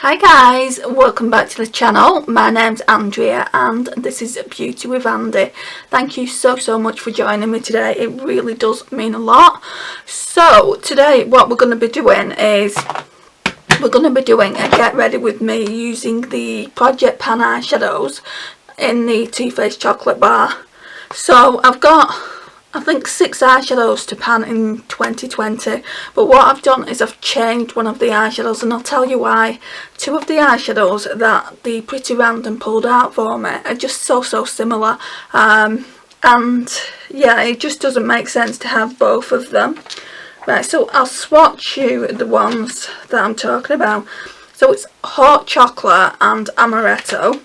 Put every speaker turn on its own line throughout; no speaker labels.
Hi guys, welcome back to the channel. My name's Andrea and this is Beauty with Andy. Thank you so much for joining me today. It really does mean a lot. So today what we're going to be doing is we're going to be doing a get ready with me using the Project Pan eyeshadows in the Too Faced chocolate bar. So I've got I think 6 eyeshadows to pan in 2020, but what I've done is I've changed one of the eyeshadows, and I'll tell you why. 2 of the eyeshadows that the Pretty Random pulled out for me are just so similar, and yeah, it just doesn't make sense to have both of them. Right, so I'll swatch you the ones that I'm talking about. So it's Hot Chocolate and Amaretto.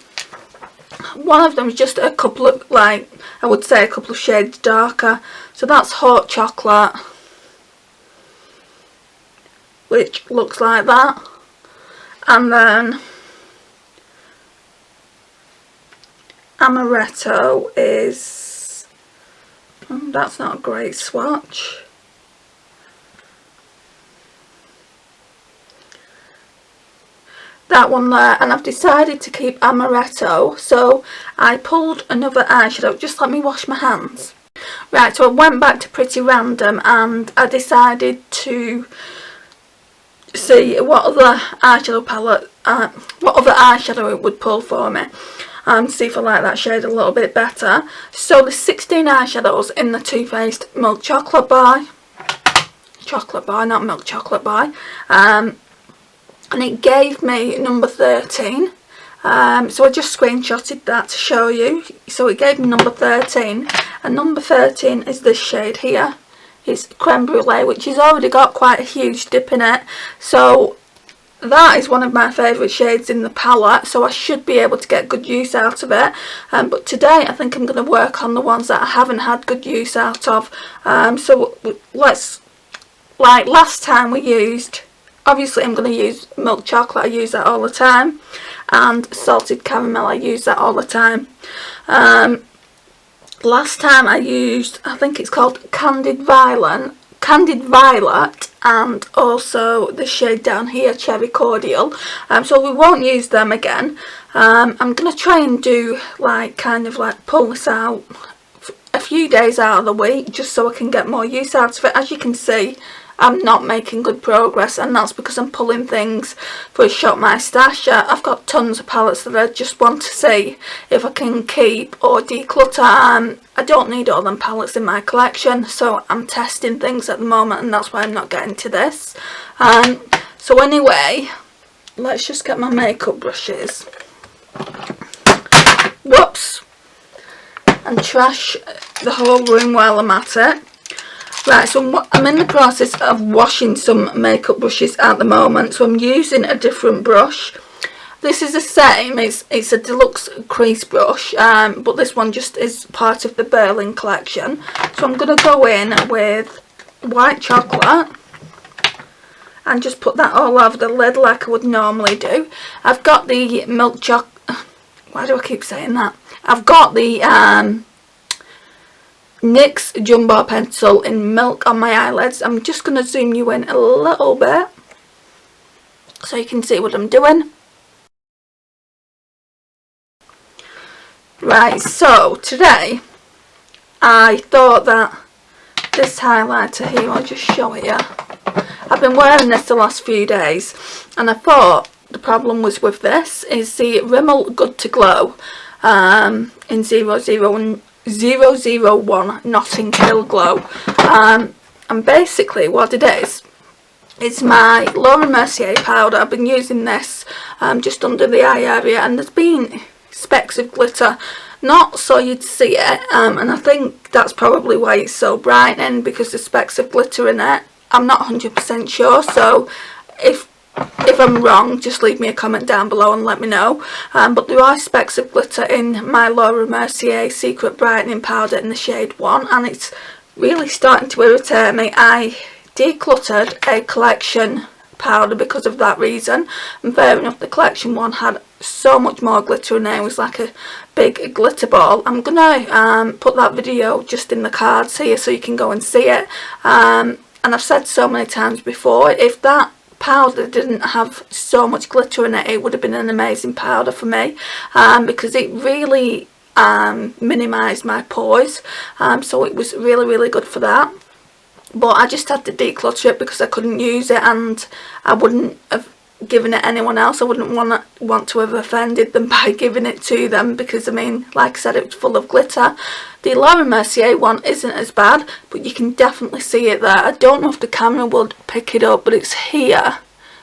One of them is just a couple of, I would say a couple of shades darker. So that's Hot Chocolate, which looks like that. And then Amaretto is, that's not a great swatch. That one there, and I've decided to keep Amaretto, so I pulled another eyeshadow. Just let me wash my hands. Right, so I went back to Pretty Random and I decided to see what other eyeshadow palette, what other eyeshadow it would pull for me, and see if I like that shade a little bit better. So there's 16 eyeshadows in the Too Faced Milk Chocolate Bar. Chocolate bar, not milk chocolate bar. And it gave me number 13, so I just screenshotted that to show you. So it gave me number 13, and number 13 is this shade here. It's Creme Brulee, which has already got quite a huge dip in it, so that is one of my favourite shades in the palette, so I should be able to get good use out of it. But today I think I'm going to work on the ones that I haven't had good use out of. So let's, like last time we used, obviously I'm going to use milk chocolate, I use that all the time, and salted caramel, I use that all the time. Last time I used, I think it's called Candied Violet, and also the shade down here, Cherry Cordial. So we won't use them again. I'm going to try and do kind of pull this out a few days out of the week, just so I can get more use out of it. As you can see, I'm not making good progress, and that's because I'm pulling things for a Shop My Stash. I've got tons of palettes that I just want to see if I can keep or declutter. I don't need all them palettes in my collection, so I'm testing things at the moment, and that's why I'm not getting to this. So anyway, let's just get my makeup brushes. Whoops! And trash the whole room while I'm at it. Right, so I'm in the process of washing some makeup brushes at the moment, so I'm using a different brush. This is the same, it's a deluxe crease brush, but this one just is part of the Berlin collection. So I'm going to go in with white chocolate and just put that all over the lid like I would normally do. I've got the milk chocolate, why do I keep saying that? I've got the NYX Jumbo Pencil in Milk on my eyelids. I'm just going to zoom you in a little bit so you can see what I'm doing. Right, so today I thought that this highlighter here, I'll just show it you. I've been wearing this the last few days, and I thought the problem was with this is the Rimmel Good to Glow in 001 Notting Hill Glow, and basically what it is, it's my Laura Mercier powder. I've been using this just under the eye area, and there's been specks of glitter, not so you'd see it, and I think that's probably why it's so brightening, because there's specks of glitter in it. I'm not 100% sure, so if I'm wrong, just leave me a comment down below and let me know. But there are specks of glitter in my Laura Mercier Secret Brightening Powder in the shade 1, and it's really starting to irritate me. I decluttered a collection powder because of that reason, and fair enough, the collection one had so much more glitter in there. It was like a big glitter ball. I'm gonna put that video just in the cards here so you can go and see it. And I've said so many times before, if that powder didn't have so much glitter in it, it would have been an amazing powder for me, because it really minimised my pores, so it was really good for that. But I just had to declutter it because I couldn't use it, and I wouldn't have given it anyone else. I wouldn't want to have offended them by giving it to them, because I mean, like I said, it was full of glitter. The Laura Mercier one isn't as bad, but you can definitely see it there. I don't know if the camera would pick it up, but it's here,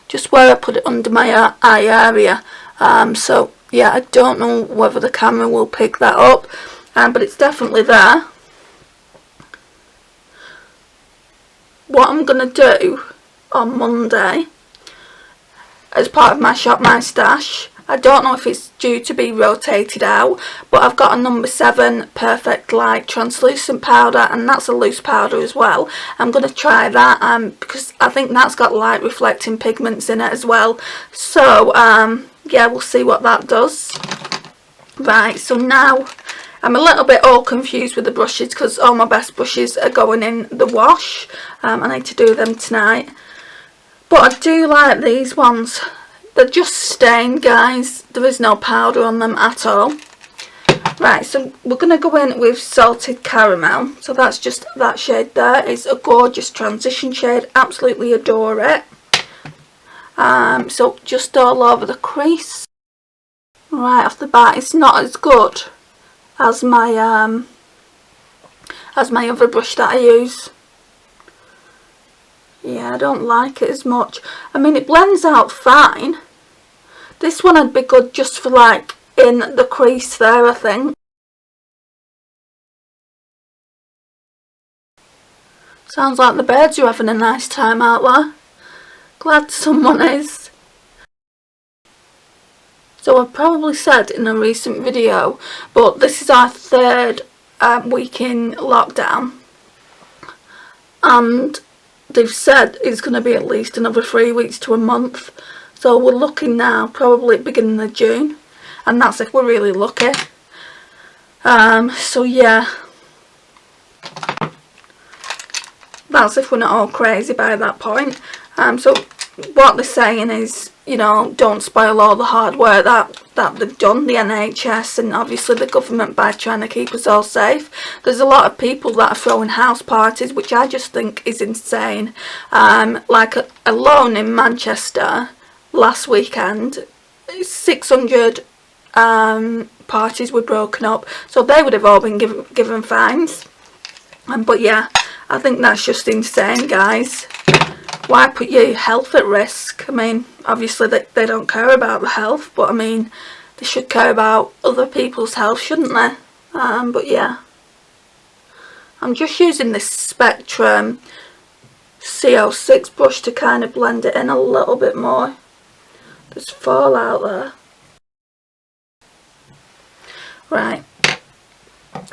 just where I put it under my eye area. So yeah, I don't know whether the camera will pick that up, but it's definitely there. What I'm going to do on Monday, as part of my Shop My Stash, I don't know if it's due to be rotated out, but I've got a number 7 Perfect Light translucent powder, and that's a loose powder as well. I'm going to try that because I think that's got light reflecting pigments in it as well. So yeah, we'll see what that does. Right, so now I'm a little bit all confused with the brushes because all my best brushes are going in the wash. I need to do them tonight. But I do like these ones. They're just stained, guys. There is no powder on them at all. Right, so we're going to go in with Salted Caramel. So that's just that shade there. It's a gorgeous transition shade. Absolutely adore it. So just all over the crease. Right off the bat, it's not as good as my other brush that I use. Yeah, I don't like it as much. I mean, it blends out fine. This one would be good just for like in the crease there, I think. Sounds like the birds are having a nice time out there. Glad someone is. So I've probably said in a recent video, but this is our 3rd week in lockdown, and they've said it's going to be at least another 3 weeks to a month. So we're looking now probably beginning of June, and that's if we're really lucky. So yeah, that's if we're not all crazy by that point. So what they're saying is, you know, don't spoil all the hard work that they've done, the NHS and obviously the government, by trying to keep us all safe. There's a lot of people that are throwing house parties, which I just think is insane. Like alone in Manchester last weekend, 600 parties were broken up, so they would have all been given fines. But yeah, I think that's just insane, guys. Why put your health at risk? I mean, obviously they don't care about the health, but I mean, they should care about other people's health, shouldn't they? But yeah, I'm just using this Spectrum CO6 brush to kind of blend it in a little bit more. There's fallout there. Right,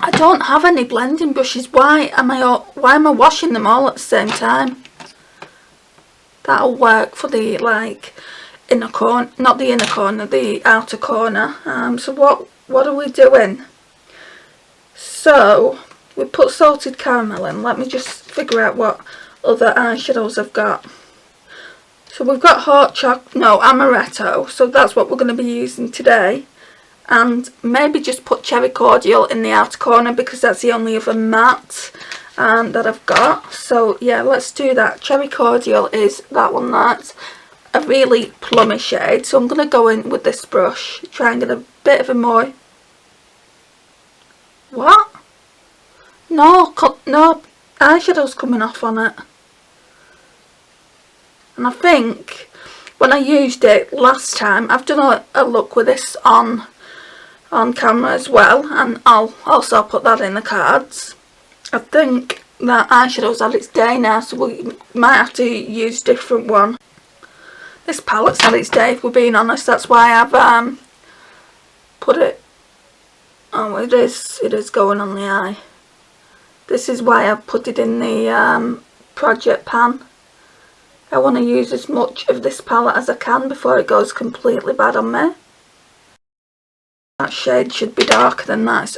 I don't have any blending brushes. Why am I washing them all at the same time? That'll work for the like inner corner, not the inner corner, the outer corner. So what are we doing? So we put Salted Caramel in. Let me just figure out what other eyeshadows I've got. So we've got Amaretto. So that's what we're going to be using today. And maybe just put Cherry Cordial in the outer corner because that's the only other matte that I've got. So yeah, let's do that. Cherry Cordial is that one. That's a really plummy shade, so I'm going to go in with this brush, try and get a bit of a more... What? No eyeshadow's coming off on it. And I think when I used it last time, I've done a look with this on camera as well, and I'll also put that in the cards. I think that eyeshadow's had its day now, so we might have to use a different one. This palette's had its day, if we're being honest. That's why I've put it... Oh, it is going on the eye. This is why I've put it in the project pan. I want to use as much of this palette as I can before it goes completely bad on me. That shade should be darker than that.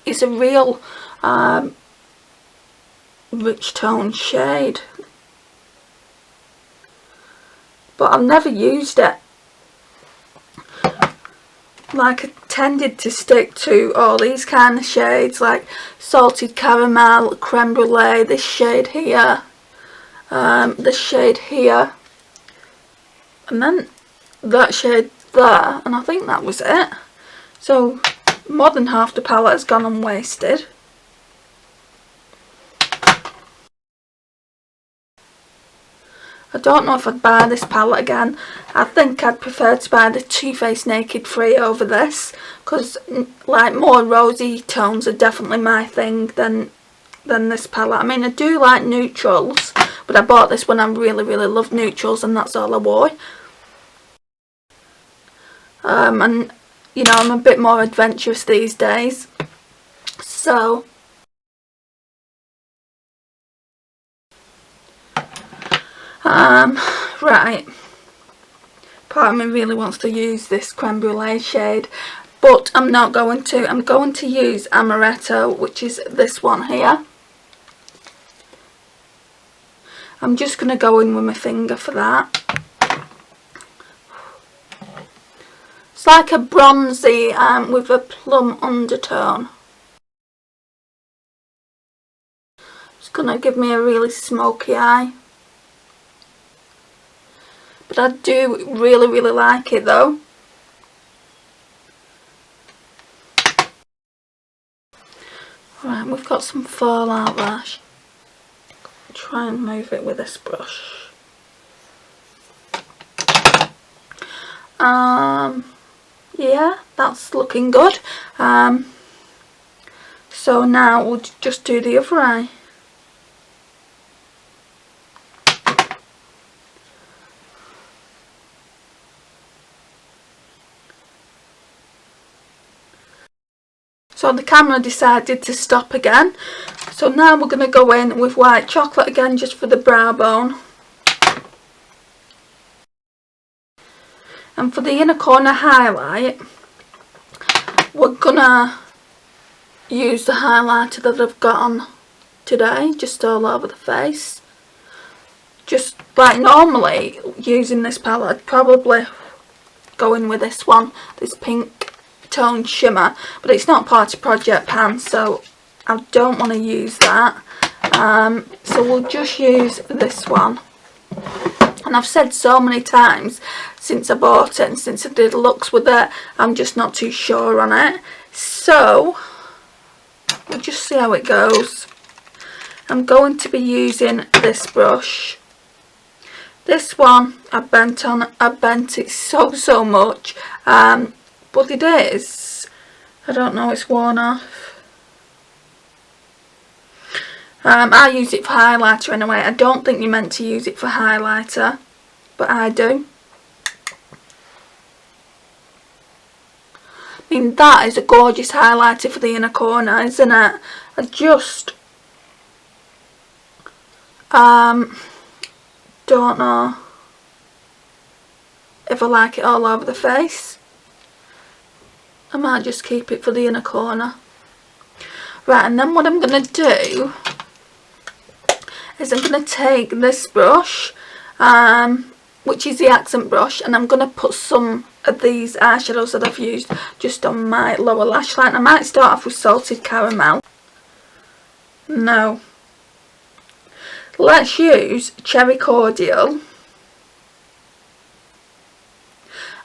It's a real rich tone shade. but I've never used it. Like, I tended to stick to all these kind of shades, like salted caramel, creme brulee, this shade here, this shade here, and then that shade there, and I think that was it. So more than half the palette has gone unwasted. I don't know if I'd buy this palette again. I think I'd prefer to buy the Too Faced Naked Free over this, because like more rosy tones are definitely my thing than this palette. I mean, I do like neutrals, but I bought this when I really loved neutrals, and that's all I wore. And you know, I'm a bit more adventurous these days, so right, part of me really wants to use this creme brulee shade, but I'm not going to. I'm going to use Amaretto, which is this one here. I'm just going to go in with my finger for that. It's like a bronzy with a plum undertone. It's going to give me a really smoky eye. But I do really like it though. Right, we've got some fallout lash. Try and move it with this brush. Yeah, that's looking good. So now we'll just do the other eye. So the camera decided to stop again. So now we're going to go in with white chocolate again, just for the brow bone. And for the inner corner highlight, we're going to use the highlighter that I've got on today, just all over the face. Just like normally using this palette, I'd probably go in with this one, this pink toned shimmer, but it's not part of Project Pan, so I don't want to use that. So we'll just use this one. And I've said so many times since I bought it and since I did looks with it, I'm just not too sure on it. So we'll just see how it goes. I'm going to be using this brush. This one I bent it so much, but it is, I don't know, it's worn off. I use it for highlighter anyway. I don't think you're meant to use it for highlighter, but I do. I mean, that is a gorgeous highlighter for the inner corner, isn't it? I just don't know if I like it all over the face. I might just keep it for the inner corner. Right, and then what I'm going to do is I'm going to take this brush, which is the accent brush, and I'm going to put some of these eyeshadows that I've used just on my lower lash line. I might start off with Salted Caramel. No. Let's use Cherry Cordial.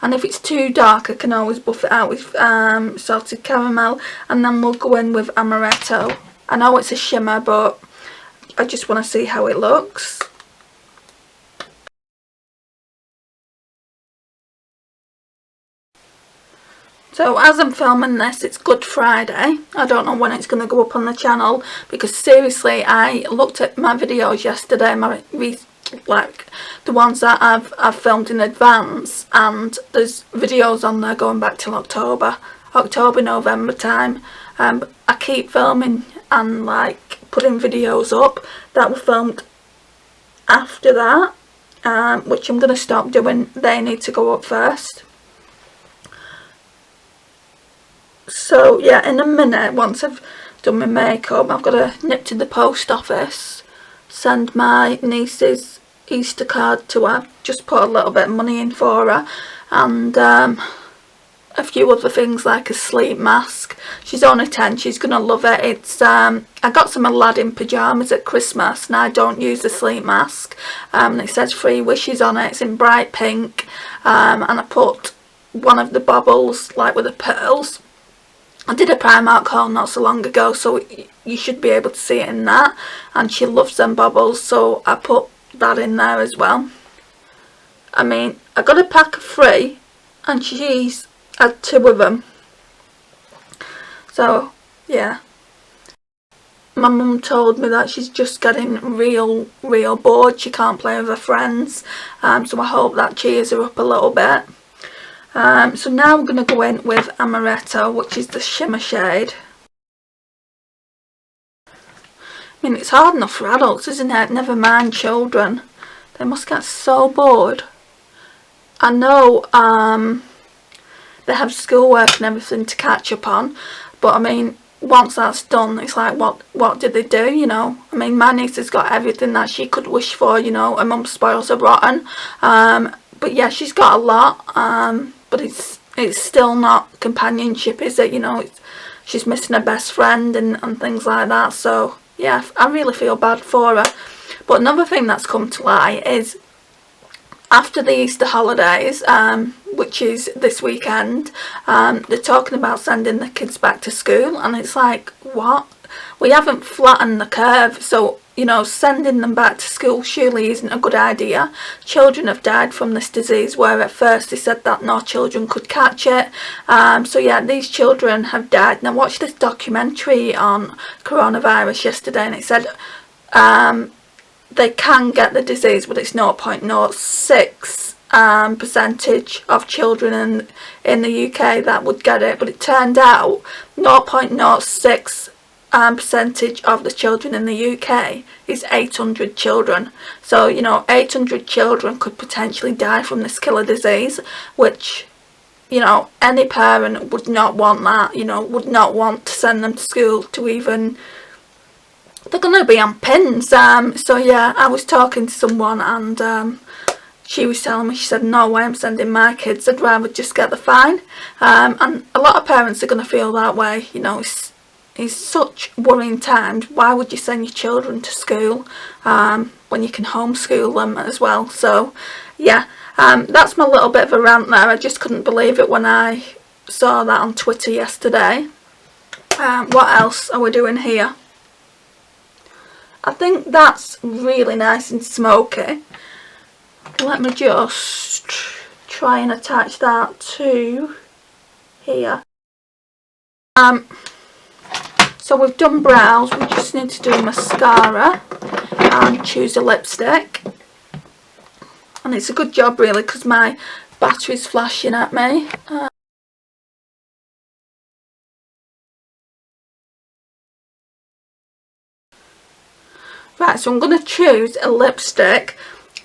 And if it's too dark, I can always buff it out with Salted Caramel. And then we'll go in with Amaretto. I know it's a shimmer, but I just want to see how it looks. So as I'm filming this, it's Good Friday. I don't know when it's going to go up on the channel, because seriously, I looked at my videos yesterday, like the ones that I've filmed in advance, and there's videos on there going back till October, November time. I keep filming and like putting videos up that were filmed after that, which I'm going to stop doing. They need to go up first. So yeah, in a minute, once I've done my makeup, I've got to nip to the post office, send my niece's Easter card to her. Just put a little bit of money in for her, and a few other things like a sleep mask. She's only 10, she's gonna love it. It's I got some Aladdin pyjamas at Christmas, and I don't use the sleep mask. It says 3 wishes on it. It's in bright pink, and I put one of the baubles, like with the pearls. I did a Primark haul not so long ago, so you should be able to see it in that, and she loves them baubles, so I put that in there as well. I mean, I got a pack of 3 and she's had 2 of them, so yeah. My mum told me that she's just getting real bored. She can't play with her friends, so I hope that cheers her up a little bit. So now we're going to go in with Amaretto, which is the shimmer shade. I mean, it's hard enough for adults, isn't it? Never mind children. They must get so bored. I know they have schoolwork and everything to catch up on, but I mean, once that's done, it's like, what did they do, you know? I mean, my niece has got everything that she could wish for, you know. Her mum spoils her rotten. But yeah, she's got a lot, but it's still not companionship, is it? You know, she's missing her best friend and things like that. So yeah, I really feel bad for her. But another thing that's come to light is after the Easter holidays, which is this weekend, they're talking about sending the kids back to school, and it's like, what? We haven't flattened the curve, so, you know, sending them back to school surely isn't a good idea. Children have died from this disease, where at first they said that no children could catch it. So yeah, these children have died. And I watched this documentary on coronavirus yesterday, and it said they can get the disease, but it's 0.06 percentage of children in the UK that would get it. But it turned out 0.06 percentage of the children in the UK is 800 children. So, you know, 800 children could potentially die from this killer disease, which, you know, any parent would not want that, you know, would not want to send them to school to even... They're going to be on pins. So yeah, I was talking to someone, and she was telling me, she said, no way I'm sending my kids, I'd rather just get the fine. And a lot of parents are going to feel that way, you know. It's such worrying times. Why would you send your children to school when you can homeschool them as well? So yeah, that's my little bit of a rant there. I just couldn't believe it when I saw that on Twitter yesterday. What else are we doing here? I think that's really nice and smoky. Let me just try and attach that to here. So we've done brows, we just need to do mascara and choose a lipstick. And it's a good job really, because my battery's flashing at me. Right, so I'm going to choose a lipstick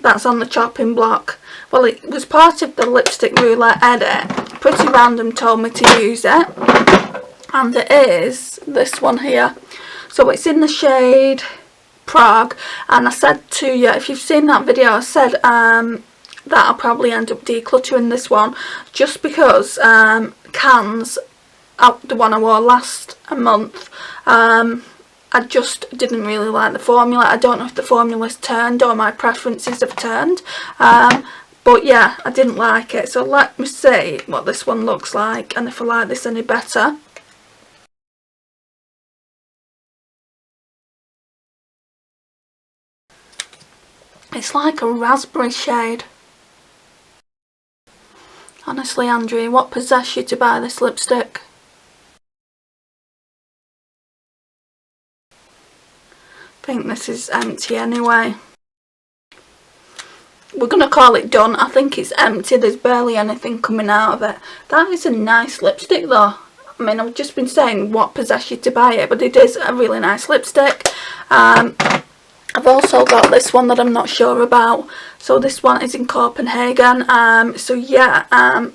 that's on the chopping block. Well, it was part of the lipstick roulette edit. Pretty Random told me to use it, and it is this one here. So it's in the shade Prague, and I said to you, if you've seen that video, I said that I'll probably end up decluttering this one, just because Cans, the one I wore last month, I just didn't really like the formula. I don't know if the formula's turned or my preferences have turned. But yeah, I didn't like it. So let me see what this one looks like, and if I like this any better. It's like a raspberry shade. Honestly, Andrea, what possessed you to buy this lipstick? I think this is empty anyway. We're going to call it done. I think it's empty. There's barely anything coming out of it. That is a nice lipstick though. I mean, I've just been saying what possessed you to buy it, but it is a really nice lipstick. I've also got this one that I'm not sure about. So this one is in Copenhagen. So yeah,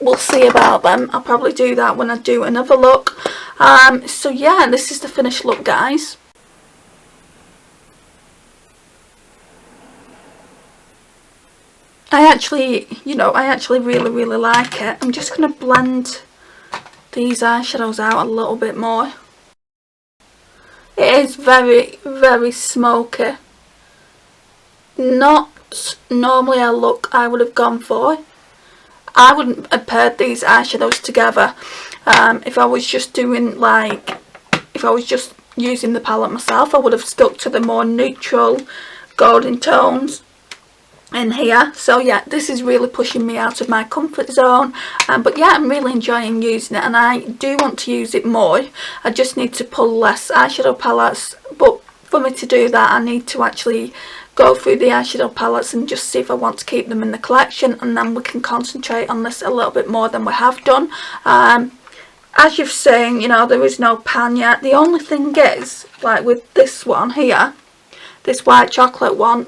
we'll see about them. I'll probably do that when I do another look. So yeah, this is the finished look, guys. I actually really like it. I'm just going to blend these eyeshadows out a little bit more. It is very, very smoky. Not normally a look I would have gone for. I wouldn't have paired these eyeshadows together if I was just doing if I was just using the palette myself. I would have stuck to the more neutral golden tones in here. So yeah, this is really pushing me out of my comfort zone, but yeah, I'm really enjoying using it, and I do want to use it more. I just need to pull less eyeshadow palettes, but for me to do that I need to actually go through the eyeshadow palettes and just see if I want to keep them in the collection, and then we can concentrate on this a little bit more than we have done. As you've seen, you know, there is no pan yet. The only thing is, like with this one here, this white chocolate one,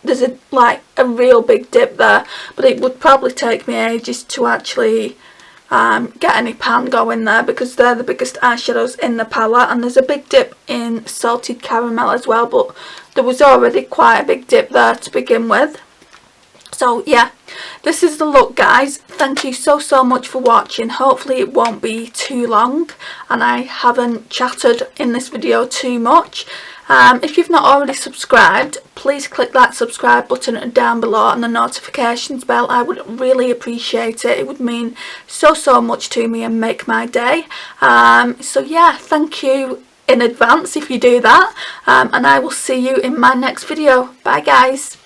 there's a real big dip there, but it would probably take me ages to actually get any pan going there, because they're the biggest eyeshadows in the palette, and there's a big dip in salted caramel as well, but there was already quite a big dip there to begin with. So yeah, this is the look, guys. Thank you so much for watching. Hopefully it won't be too long and I haven't chattered in this video too much. If you've not already subscribed, please click that subscribe button down below and the notifications bell. I would really appreciate it. It would mean so much to me and make my day. So yeah, thank you in advance if you do that, and I will see you in my next video. Bye guys.